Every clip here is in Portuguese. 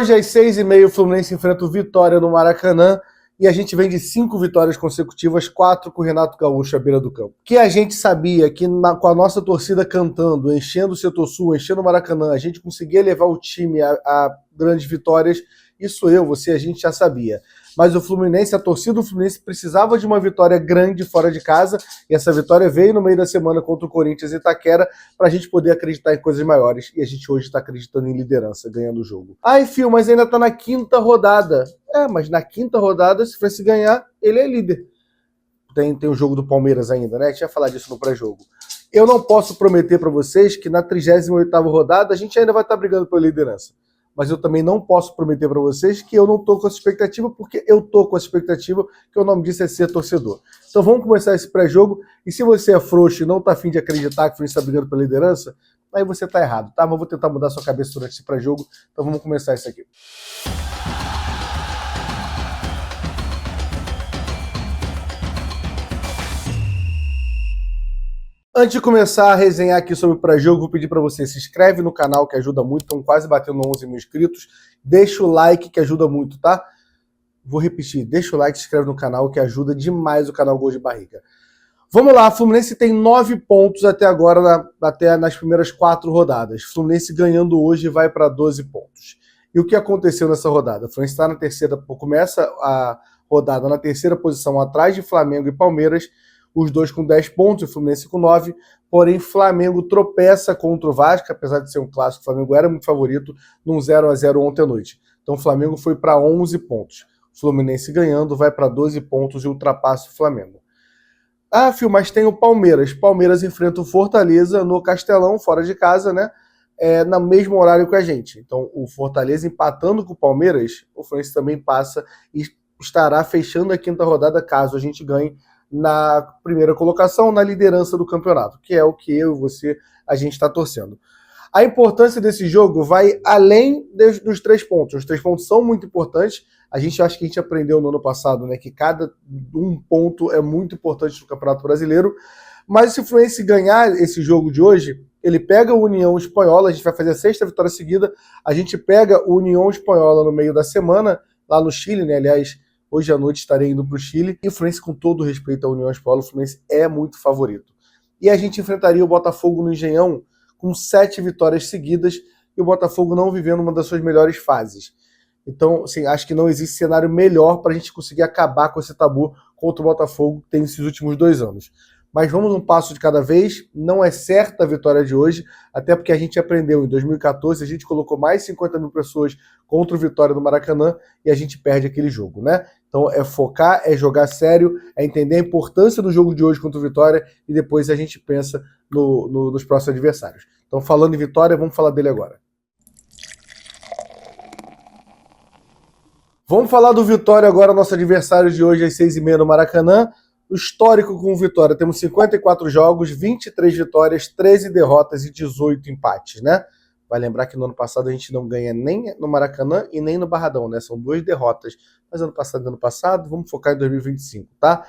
Hoje, às 6h30, o Fluminense enfrenta o Vitória no Maracanã e a gente vem de 5 vitórias consecutivas, 4 com o Renato Gaúcho à beira do campo. Que a gente sabia que com a nossa torcida cantando, enchendo o Setor Sul, enchendo o Maracanã, a gente conseguia levar o time a grandes vitórias. Isso você, a gente já sabia. Mas o Fluminense, a torcida do Fluminense precisava de uma vitória grande fora de casa, e essa vitória veio no meio da semana contra o Corinthians e Itaquera, para a gente poder acreditar em coisas maiores, e a gente hoje está acreditando em liderança, ganhando o jogo. Ai, Fio, mas ainda está na 5ª rodada. Mas na 5ª rodada, se fosse ganhar, ele é líder. Tem o jogo do Palmeiras ainda, né? A gente ia falar disso no pré-jogo. Eu não posso prometer para vocês que na 38ª rodada a gente ainda vai estar brigando pela liderança. Mas eu também não posso prometer para vocês que eu não estou com essa expectativa, porque eu estou com essa expectativa, que o nome disso é ser torcedor. Então vamos começar esse pré-jogo, e se você é frouxo e não está afim de acreditar que o Fluminense está brigando pela liderança, aí você está errado, tá? Mas eu vou tentar mudar sua cabeça durante esse pré-jogo, então vamos começar isso aqui. Antes de começar a resenhar aqui sobre o pré-jogo, vou pedir para você se inscreve no canal, que ajuda muito, estão quase batendo 11 mil inscritos. Deixa o like, que ajuda muito, tá? Vou repetir, deixa o like, se inscreve no canal, que ajuda demais o canal Gol de Barriga. Vamos lá, o Fluminense tem 9 pontos até agora, até nas primeiras 4 rodadas. O Fluminense ganhando hoje vai para 12 pontos. E o que aconteceu nessa rodada? O Fluminense está na terceira, começa a rodada na terceira posição, atrás de Flamengo e Palmeiras, os dois com 10 pontos, o Fluminense com 9, porém Flamengo tropeça contra o Vasco, apesar de ser um clássico, o Flamengo era muito favorito, num 0-0 ontem à noite. Então o Flamengo foi para 11 pontos. O Fluminense ganhando vai para 12 pontos e ultrapassa o Flamengo. Ah, Fio, mas tem o Palmeiras. Palmeiras enfrenta o Fortaleza no Castelão, fora de casa, né? No mesmo horário que a gente. Então o Fortaleza empatando com o Palmeiras, o Fluminense também passa e estará fechando a 5ª rodada caso a gente ganhe na primeira colocação, na liderança do campeonato, que é o que eu e você, a gente está torcendo. A importância desse jogo vai além dos 3 pontos. Os 3 pontos são muito importantes. A gente acha que a gente aprendeu no ano passado, né, que cada um ponto é muito importante no Campeonato Brasileiro. Mas se o Fluminense ganhar esse jogo de hoje, ele pega o União Espanhola, a gente vai fazer a 6ª vitória seguida, a gente pega o União Espanhola no meio da semana, lá no Chile, né, aliás, hoje à noite estarei indo para o Chile. E o Fluminense, com todo respeito à União Espanhola, o Fluminense é muito favorito. E a gente enfrentaria o Botafogo no Engenhão com 7 vitórias seguidas e o Botafogo não vivendo uma das suas melhores fases. Então, assim, acho que não existe cenário melhor para a gente conseguir acabar com esse tabu contra o Botafogo que tem nesses últimos 2 anos. Mas vamos um passo de cada vez. Não é certa a vitória de hoje, até porque a gente aprendeu. Em 2014, a gente colocou mais 50 mil pessoas contra o Vitória no Maracanã e a gente perde aquele jogo, né? Então é focar, é jogar sério, é entender a importância do jogo de hoje contra o Vitória e depois a gente pensa nos próximos adversários. Então, falando em Vitória, vamos falar dele agora. Vamos falar do Vitória agora, nosso adversário de hoje às 6h30 no Maracanã. O histórico com o Vitória, temos 54 jogos, 23 vitórias, 13 derrotas e 18 empates, né? Vai lembrar que no ano passado a gente não ganha nem no Maracanã e nem no Barradão, né? São 2 derrotas. Mas ano passado, vamos focar em 2025, tá?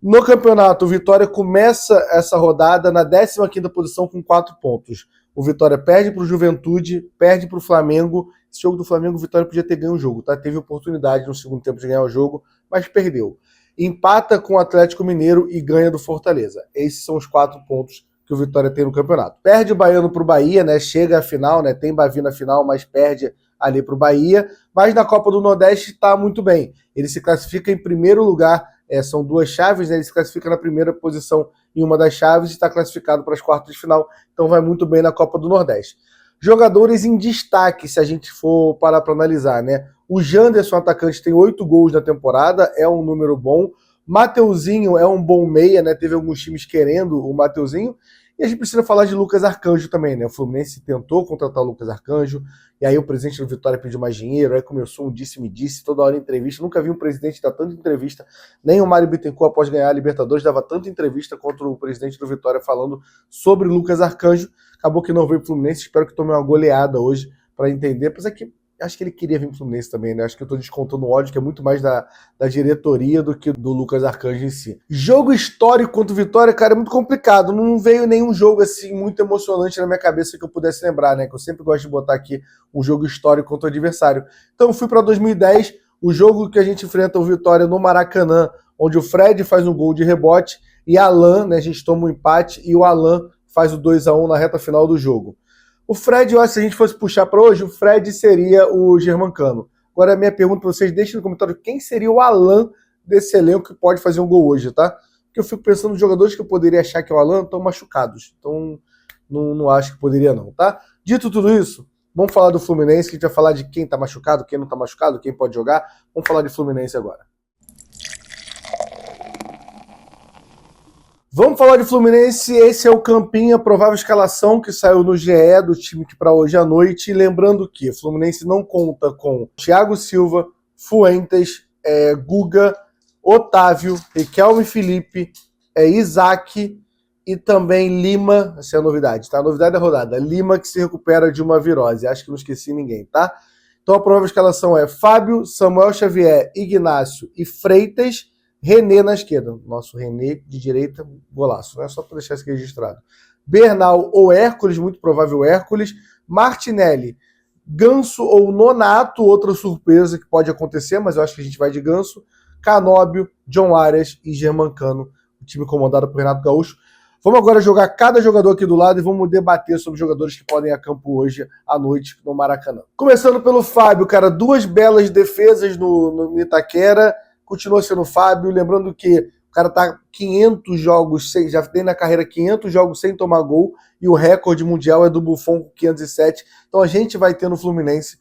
No campeonato, o Vitória começa essa rodada na 15ª posição com 4 pontos. O Vitória perde para o Juventude, perde para o Flamengo. Esse jogo do Flamengo, o Vitória podia ter ganho o jogo, tá? Teve oportunidade no segundo tempo de ganhar o jogo, mas perdeu. Empata com o Atlético Mineiro e ganha do Fortaleza. Esses são os 4 pontos que o Vitória tem no campeonato. Perde o Baiano pro Bahia, né? Chega à final, né? Tem Bavi na final, mas perde ali pro Bahia. Mas na Copa do Nordeste está muito bem. Ele se classifica em primeiro lugar, são 2 chaves, né? Ele se classifica na primeira posição em uma das chaves e está classificado para as quartas de final. Então vai muito bem na Copa do Nordeste. Jogadores em destaque, se a gente for parar para analisar, né? O Janderson, atacante, tem 8 gols na temporada, é um número bom. Mateuzinho é um bom meia, né? Teve alguns times querendo o Mateuzinho. E a gente precisa falar de Lucas Arcanjo também, né? O Fluminense tentou contratar o Lucas Arcanjo, e aí o presidente do Vitória pediu mais dinheiro, aí começou um disse-me-disse, toda hora em entrevista. Nunca vi um presidente dar tanta entrevista, nem o Mário Bittencourt, após ganhar a Libertadores, dava tanta entrevista contra o presidente do Vitória falando sobre Lucas Arcanjo. Acabou que não veio pro Fluminense, espero que tome uma goleada hoje para entender, apesar que Acho que ele queria vir pro Fluminense também, né? Acho que eu tô descontando o ódio, que é muito mais da diretoria do que do Lucas Arcanjo em si. Jogo histórico contra o Vitória, cara, é muito complicado. Não veio nenhum jogo assim muito emocionante na minha cabeça que eu pudesse lembrar, né? Que eu sempre gosto de botar aqui um jogo histórico contra o adversário. Então eu fui para 2010, o jogo que a gente enfrenta o Vitória no Maracanã, onde o Fred faz um gol de rebote e Alan, né? A gente toma um empate e o Alan faz o 2-1 na reta final do jogo. O Fred, eu acho que se a gente fosse puxar para hoje, o Fred seria o Germancano. Agora, a minha pergunta para vocês, deixem no comentário quem seria o Alan desse elenco que pode fazer um gol hoje, tá? Porque eu fico pensando nos jogadores que eu poderia achar que é o Alan estão machucados. Então, não acho que poderia não, tá? Dito tudo isso, vamos falar do Fluminense, que a gente vai falar de quem tá machucado, quem não tá machucado, quem pode jogar. Vamos falar de Fluminense agora. Vamos falar de Fluminense, esse é o campinho, a provável escalação que saiu no GE do time que para hoje à noite. E lembrando que o Fluminense não conta com Thiago Silva, Fuentes, Guga, Otávio, Riquelme Felipe, Isaac e também Lima, essa é a novidade, tá? A novidade da rodada, Lima que se recupera de uma virose, acho que não esqueci ninguém, tá? Então a provável escalação é Fábio, Samuel Xavier, Ignácio e Freitas, René na esquerda. Nosso René de direita, golaço, né? Só para deixar isso aqui registrado. Bernal ou Hércules, muito provável Hércules. Martinelli, Ganso ou Nonato, outra surpresa que pode acontecer, mas eu acho que a gente vai de Ganso. Canóbio, John Arias e Germancano, o time comandado por Renato Gaúcho. Vamos agora jogar cada jogador aqui do lado e vamos debater sobre jogadores que podem ir a campo hoje à noite no Maracanã. Começando pelo Fábio, cara, 2 belas defesas no Itaquera. Continua sendo o Fábio, lembrando que o cara tá 500 jogos, já tem na carreira 500 jogos sem tomar gol, e o recorde mundial é do Buffon com 507. Então a gente vai ter no Fluminense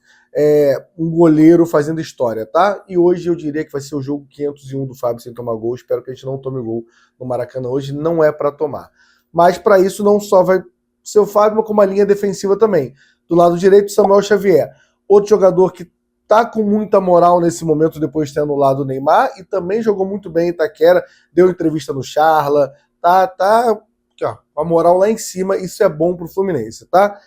um goleiro fazendo história, tá? E hoje eu diria que vai ser o jogo 501 do Fábio sem tomar gol. Espero que a gente não tome gol no Maracanã hoje, não é para tomar. Mas para isso não só vai ser o Fábio, mas com uma linha defensiva também. Do lado direito, Samuel Xavier, outro jogador que tá com muita moral nesse momento depois de ter anulado o Neymar e também jogou muito bem em Itaquera, deu entrevista no Charla, tá aqui, ó, a moral lá em cima, isso é bom pro Fluminense, tá?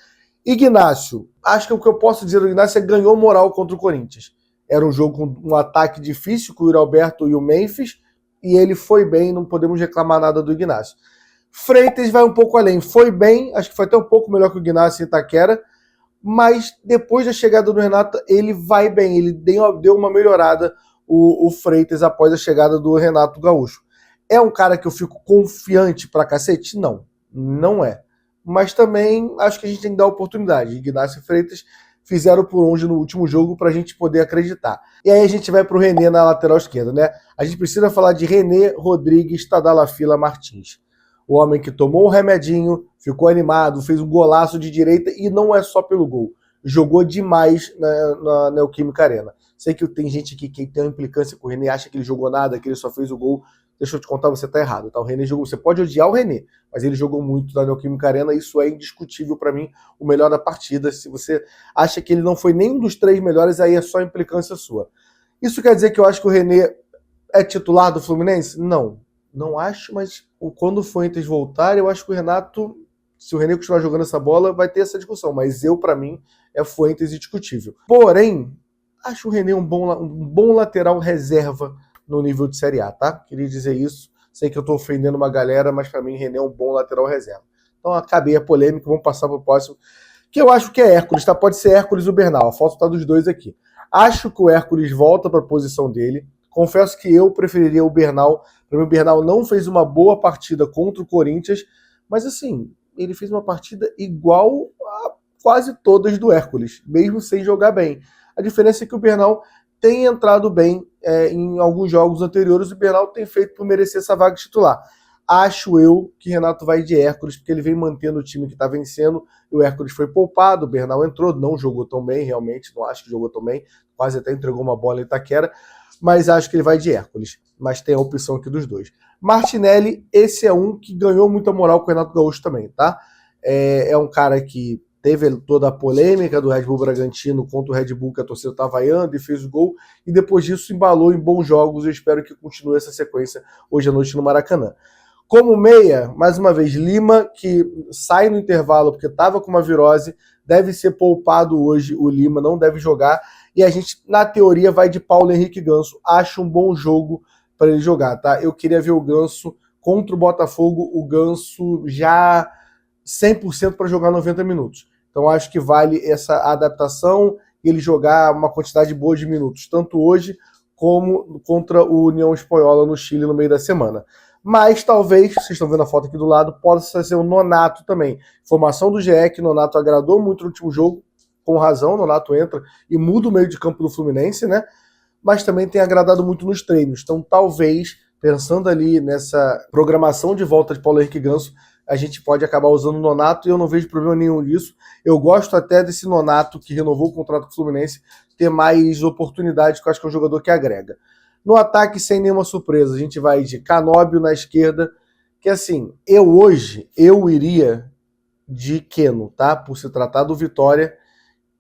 Ignácio, acho que o que eu posso dizer do Ignácio é que ganhou moral contra o Corinthians. Era um jogo com um ataque difícil com o Yuri Alberto e o Memphis, e ele foi bem, não podemos reclamar nada do Ignácio. Freitas vai um pouco além, foi bem, acho que foi até um pouco melhor que o Ignácio em Itaquera, mas depois da chegada do Renato, ele vai bem, ele deu uma melhorada, o Freitas, após a chegada do Renato Gaúcho. É um cara que eu fico confiante pra cacete? Não é. Mas também acho que a gente tem que dar oportunidade. Ignácio e Freitas fizeram por onde no último jogo pra gente poder acreditar. E aí a gente vai pro René na lateral esquerda, né? A gente precisa falar de René Rodrigues Tadalafila Martins. O homem que tomou um remedinho, ficou animado, fez um golaço de direita e não é só pelo gol. Jogou demais na Neoquímica Arena. Sei que tem gente aqui que tem uma implicância com o René, acha que ele jogou nada, que ele só fez o gol. Deixa eu te contar, você tá errado, tá? O René jogou, você pode odiar o René, mas ele jogou muito na Neoquímica Arena, isso é indiscutível para mim, o melhor da partida. Se você acha que ele não foi nem um dos 3 melhores, aí é só implicância sua. Isso quer dizer que eu acho que o René é titular do Fluminense? Não acho, mas quando o Fuentes voltar, eu acho que o Renato, se o René continuar jogando essa bola, vai ter essa discussão. Mas para mim, é Fuentes indiscutível. Porém, acho o René um bom lateral reserva no nível de Série A, tá? Queria dizer isso. Sei que eu tô ofendendo uma galera, mas para mim, René é um bom lateral reserva. Então, acabei a polêmica, vamos passar pro próximo, que eu acho que é Hércules, tá? Pode ser Hércules ou Bernal. A foto tá dos dois aqui. Acho que o Hércules volta para a posição dele. Confesso que eu preferiria o Bernal. Para mim, o Bernal não fez uma boa partida contra o Corinthians, mas assim, ele fez uma partida igual a quase todas do Hércules, mesmo sem jogar bem. A diferença é que o Bernal tem entrado bem em alguns jogos anteriores, o Bernal tem feito por merecer essa vaga titular. Acho eu que Renato vai de Hércules, porque ele vem mantendo o time que está vencendo, e o Hércules foi poupado, o Bernal entrou, não jogou tão bem, realmente, não acho que jogou tão bem, quase até entregou uma bola em Itaquera, mas acho que ele vai de Hércules. Mas tem a opção aqui dos dois. Martinelli, esse é um que ganhou muita moral com o Renato Gaúcho também, tá? É um cara que teve toda a polêmica do Red Bull Bragantino contra o Red Bull, que a torcida tá vaiando e fez o gol, e depois disso embalou em bons jogos. Eu espero que continue essa sequência hoje à noite no Maracanã. Como meia, mais uma vez, Lima, que sai no intervalo porque estava com uma virose, deve ser poupado hoje, o Lima não deve jogar, e a gente, na teoria, vai de Paulo Henrique Ganso. Acho um bom jogo para ele jogar, tá? Eu queria ver o Ganso contra o Botafogo, o Ganso já 100% para jogar 90 minutos. Então acho que vale essa adaptação e ele jogar uma quantidade boa de minutos, tanto hoje como contra o União Espanhola no Chile no meio da semana. Mas talvez, vocês estão vendo a foto aqui do lado, possa ser o Nonato também. Informação do GE que o Nonato agradou muito no último jogo, com razão, o Nonato entra e muda o meio de campo do Fluminense, né? Mas também tem agradado muito nos treinos. Então talvez, pensando ali nessa programação de volta de Paulo Henrique Ganso, a gente pode acabar usando o Nonato e eu não vejo problema nenhum nisso. Eu gosto até desse Nonato que renovou o contrato com o Fluminense ter mais oportunidades, que eu acho que é um jogador que agrega. No ataque, sem nenhuma surpresa, a gente vai de Canóbio na esquerda, que assim, eu iria de Keno, tá? Por se tratar do Vitória,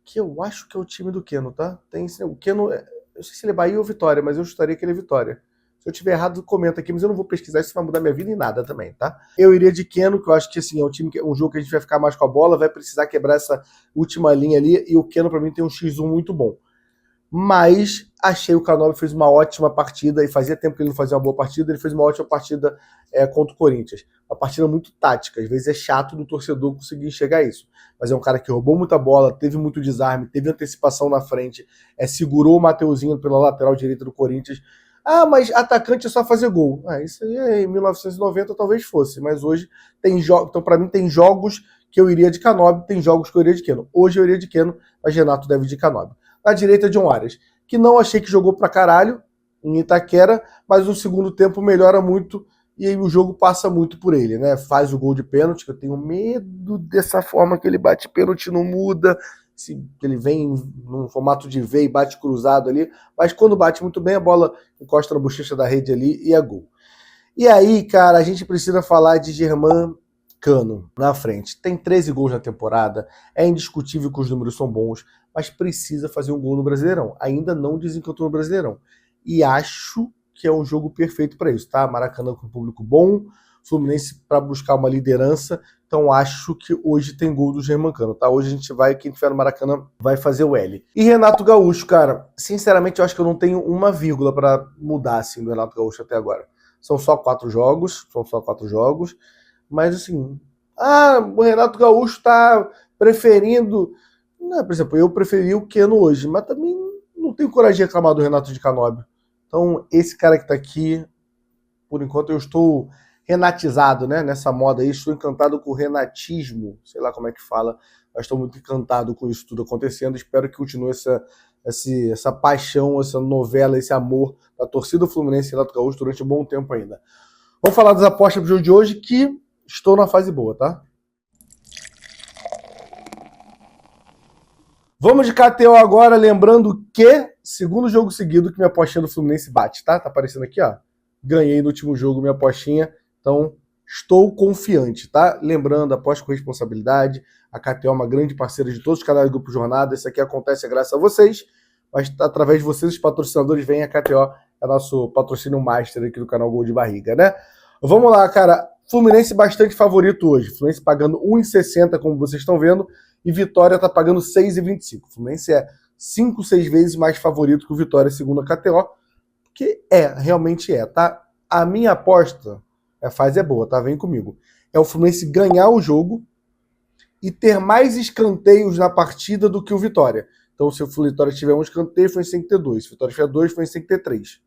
que eu acho que é o time do Keno, tá? O Keno, eu não sei se ele é Bahia ou Vitória, mas eu estaria que ele é Vitória. Se eu tiver errado, comenta aqui, mas eu não vou pesquisar, isso vai mudar minha vida em nada também, tá? Eu iria de Keno, que eu acho que assim, é um jogo que a gente vai ficar mais com a bola, vai precisar quebrar essa última linha ali, e o Keno pra mim tem um X1 muito bom. Mas achei o Canóbio fez uma ótima partida, e fazia tempo que ele não fazia uma boa partida, ele fez uma ótima partida contra o Corinthians. Uma partida muito tática, às vezes é chato do torcedor conseguir enxergar isso. Mas é um cara que roubou muita bola, teve muito desarme, teve antecipação na frente, segurou o Mateuzinho pela lateral direita do Corinthians. Ah, mas atacante é só fazer gol. Isso aí em 1990 talvez fosse, mas hoje tem jogos. Então, para mim, tem jogos que eu iria de Canóbio, tem jogos que eu iria de Keno. Hoje eu iria de Keno, mas Renato deve de Canóbio. Na direita, John Arias, que não achei que jogou pra caralho em Itaquera, mas no segundo tempo melhora muito e aí o jogo passa muito por ele, né? Faz o gol de pênalti, que eu tenho medo dessa forma que ele bate pênalti, não muda. Se ele vem num formato de V e bate cruzado ali, mas quando bate muito bem, a bola encosta na bochecha da rede ali e é gol. E aí, cara, a gente precisa falar de Germán Cano na frente. Tem 13 gols na temporada, é indiscutível que os números são bons, mas precisa fazer um gol no Brasileirão. Ainda não desencantou no Brasileirão. E acho que é um jogo perfeito para isso, tá? Maracanã com público bom, Fluminense para buscar uma liderança. Então acho que hoje tem gol do Germán Cano, tá? Hoje a gente vai, quem tiver no Maracanã vai fazer o L. E Renato Gaúcho, cara, sinceramente eu acho que eu não tenho uma vírgula para mudar assim do Renato Gaúcho até agora. São só 4 jogos, mas assim, o Renato Gaúcho tá preferindo, não, por exemplo, eu preferi o Keno hoje, mas também não tenho coragem de reclamar do Renato de Canóbio. Então esse cara que tá aqui, por enquanto eu estou renatizado, né, nessa moda aí, estou encantado com o renatismo, sei lá como é que fala, mas estou muito encantado com isso tudo acontecendo, espero que continue essa paixão, essa novela, esse amor da torcida do Fluminense e Renato Gaúcho durante um bom tempo ainda. Vamos falar das apostas do jogo de hoje, que estou na fase boa, tá? Vamos de KTO agora, lembrando que, segundo jogo seguido, que minha apostinha do Fluminense bate, tá? Tá aparecendo aqui, ó. Ganhei no último jogo minha apostinha, então estou confiante, tá? Lembrando, aposta com responsabilidade, a KTO é uma grande parceira de todos os canais do Grupo Jornada, isso aqui acontece graças a vocês, mas através de vocês, os patrocinadores, vêm a KTO, é nosso patrocínio master aqui do canal Gol de Barriga, né? Vamos lá, cara. Fluminense bastante favorito hoje. Fluminense pagando 1,60, como vocês estão vendo, e Vitória tá pagando 6,25. Fluminense é 5, 6 vezes mais favorito que o Vitória, segundo a KTO, que realmente tá? A minha aposta, a fase é boa, tá? Vem comigo. É o Fluminense ganhar o jogo e ter mais escanteios na partida do que o Vitória. Então, se o Vitória tiver um escanteio, foi em que ter 2. Se o Vitória tiver 2, foi em que ter 3.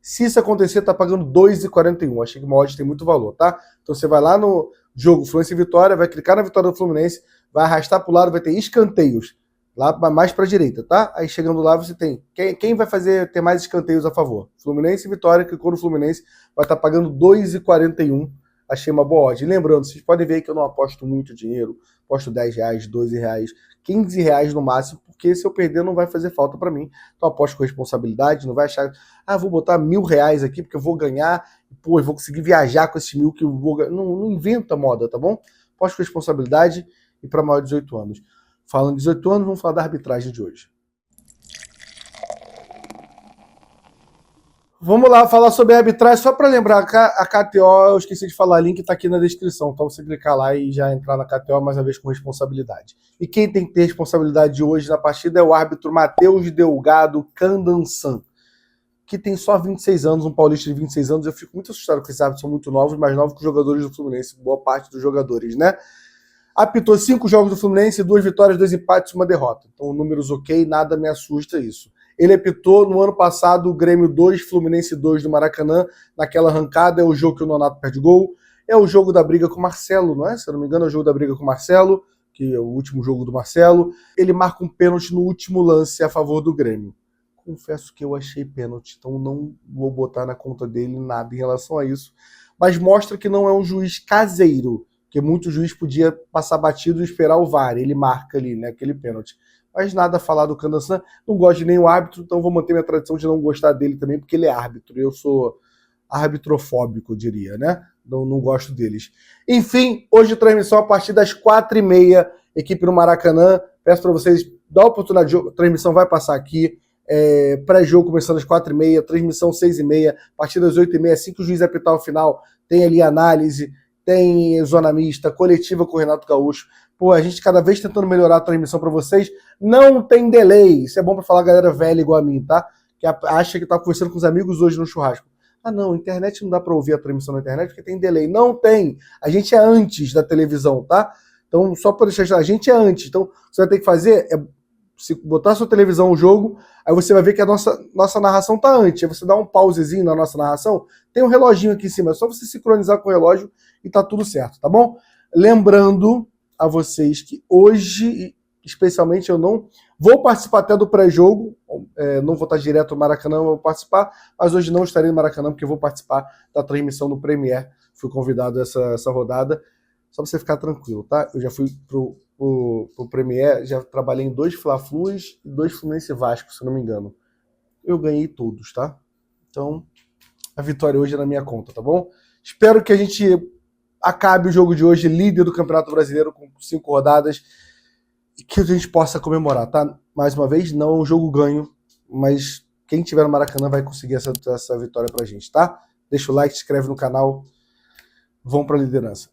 Se isso acontecer, tá pagando 2,41. Achei que uma odd tem muito valor, tá? Então você vai lá no jogo Fluminense e Vitória, vai clicar na vitória do Fluminense, vai arrastar pro lado, vai ter escanteios. Lá mais pra direita, tá? Aí chegando lá você tem... Quem vai ter mais escanteios a favor? Fluminense e Vitória, clicou no Fluminense, vai estar pagando 2,41. Achei uma boa odd. E lembrando, vocês podem ver que eu não aposto muito dinheiro. Aposto R$10, R$12, R$15 no máximo, porque se eu perder não vai fazer falta para mim. Então aposto com responsabilidade, não vai achar, vou botar R$1.000 aqui porque eu vou ganhar, eu vou conseguir viajar com esses 1.000 que eu vou ganhar. Não inventa moda, tá bom? Aposto com responsabilidade e para maior de 18 anos. Falando de 18 anos, vamos falar da arbitragem de hoje. Vamos lá falar sobre a arbitragem, só para lembrar, a KTO, eu esqueci de falar, link está aqui na descrição, então você clicar lá e já entrar na KTO mais uma vez com responsabilidade. E quem tem que ter responsabilidade hoje na partida é o árbitro Matheus Delgado Candansan, que tem só 26 anos, um paulista de 26 anos. Eu fico muito assustado com esses árbitros, são muito novos, mais novos que os jogadores do Fluminense, boa parte dos jogadores, né? Apitou 5 jogos do Fluminense, 2 vitórias, 2 empates e 1 derrota. Então, números ok, nada me assusta isso. Ele apitou no ano passado o Grêmio 2, Fluminense 2 do Maracanã, naquela arrancada, é o jogo que o Nonato perde gol, é o jogo da briga com o Marcelo, não é? Se eu não me engano, é o jogo da briga com o Marcelo, que é o último jogo do Marcelo. Ele marca um pênalti no último lance a favor do Grêmio. Confesso que eu achei pênalti, então não vou botar na conta dele nada em relação a isso, mas mostra que não é um juiz caseiro, porque muito juiz podia passar batido e esperar o VAR, ele marca ali, né, aquele pênalti. Mas nada a falar do Candansan, não gosto de nenhum árbitro, então vou manter minha tradição de não gostar dele também, porque ele é árbitro, eu sou arbitrofóbico, eu diria, né? Não gosto deles. Enfim, hoje transmissão a partir das 4h30, equipe no Maracanã, peço para vocês, dá a oportunidade, a transmissão vai passar aqui, pré-jogo começando às 4h30, transmissão 6h30, a partir das 8h30, assim que o juiz apitar o final, tem ali análise, tem zona mista, coletiva com o Renato Gaúcho. Pô, a gente cada vez tentando melhorar a transmissão para vocês. Não tem delay. Isso é bom para falar galera velha igual a mim, tá? Que acha que tá conversando com os amigos hoje no churrasco. Ah, não, internet não dá para ouvir a transmissão na internet porque tem delay. Não tem. A gente é antes da televisão, tá? Então, só para deixar claro, a gente é antes. Então, você vai ter que fazer se botar a sua televisão no jogo, aí você vai ver que a nossa narração tá antes. Aí você dá um pausezinho na nossa narração, tem um reloginho aqui em cima, é só você sincronizar com o relógio e tá tudo certo, tá bom? Lembrando a vocês que hoje, especialmente, eu não vou participar até do pré-jogo, não vou estar direto no Maracanã, vou participar, mas hoje não estarei no Maracanã porque eu vou participar da transmissão no Premier, fui convidado essa rodada, só pra você ficar tranquilo, tá? Eu já fui pro Premier, já trabalhei em 2 Fla-Flus e 2 Fluminense Vasco, se eu não me engano. Eu ganhei todos, tá? Então, a vitória hoje é na minha conta, tá bom? Espero que a gente acabe o jogo de hoje líder do Campeonato Brasileiro com 5 rodadas e que a gente possa comemorar, tá? Mais uma vez, não é um jogo ganho, mas quem tiver no Maracanã vai conseguir essa vitória pra gente, tá? Deixa o like, se inscreve no canal, vamos pra liderança.